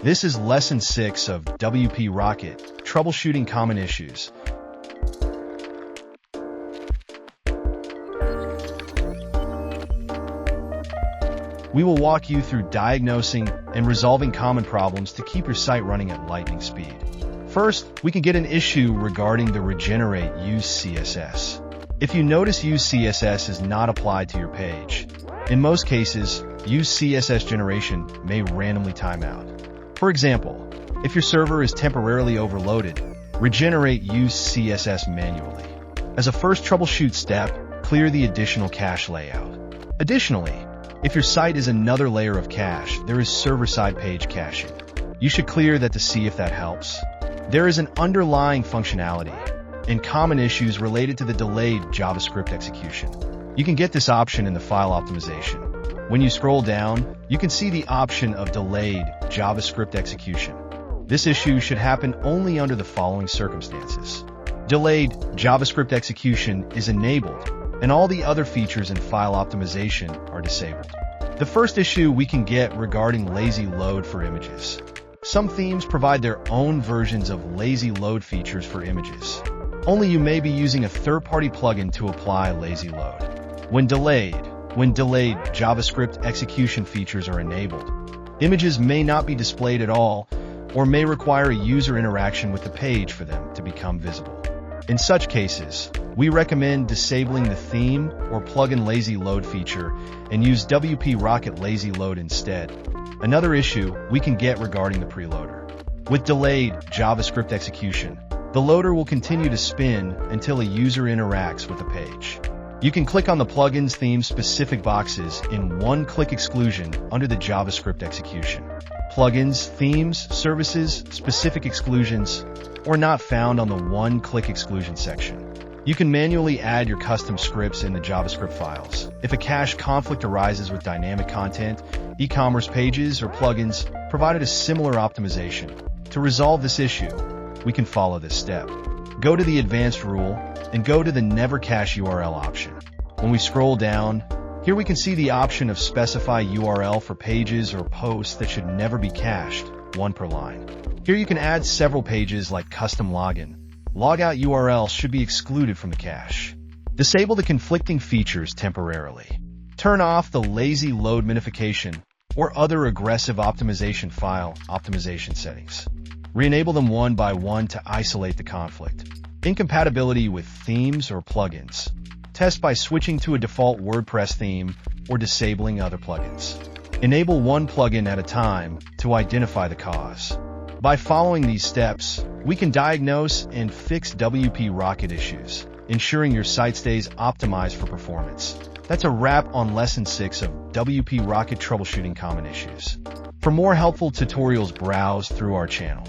This is Lesson 6 of WP Rocket, Troubleshooting Common Issues. We will walk you through diagnosing and resolving common problems to keep your site running at lightning speed. First, we can get an issue regarding the regenerate use CSS. If you notice use CSS is not applied to your page, in most cases, use CSS generation may randomly time out. For example, if your server is temporarily overloaded, regenerate use CSS manually. As a first troubleshoot step, clear the additional cache layout. Additionally, if your site is another layer of cache, there is server-side page caching. You should clear that to see if that helps. There is an underlying functionality and common issues related to the delayed JavaScript execution. You can get this option in the file optimization. When you scroll down, you can see the option of delayed JavaScript execution. This issue should happen only under the following circumstances. Delayed JavaScript execution is enabled, and all the other features in file optimization are disabled. The first issue we can get regarding lazy load for images. Some themes provide their own versions of lazy load features for images. Only you may be using a third-party plugin to apply lazy load. When delayed JavaScript execution features are enabled, images may not be displayed at all or may require a user interaction with the page for them to become visible. In such cases, we recommend disabling the theme or plugin lazy load feature and use WP Rocket Lazy Load instead. Another issue we can get regarding the preloader. With delayed JavaScript execution, the loader will continue to spin until a user interacts with the page. You can click on the plugin's theme specific boxes in one-click exclusion under the JavaScript execution. Plugins, themes, services, specific exclusions, or not found on the one-click exclusion section. You can manually add your custom scripts in the JavaScript files. If a cache conflict arises with dynamic content, e-commerce pages, or plugins, provided a similar optimization. To resolve this issue, we can follow this step. Go to the advanced rule and go to the Never Cache URL option. When we scroll down, here we can see the option of specify URL for pages or posts that should never be cached, one per line. Here you can add several pages like custom login. Logout URL should be excluded from the cache. Disable the conflicting features temporarily. Turn off the lazy load minification or other aggressive optimization file optimization settings. Re-enable them one by one to isolate the conflict. Incompatibility with themes or plugins. Test by switching to a default WordPress theme or disabling other plugins. Enable one plugin at a time to identify the cause. By following these steps, we can diagnose and fix WP Rocket issues, ensuring your site stays optimized for performance. That's a wrap on Lesson 6 of WP Rocket Troubleshooting Common Issues. For more helpful tutorials, browse through our channel.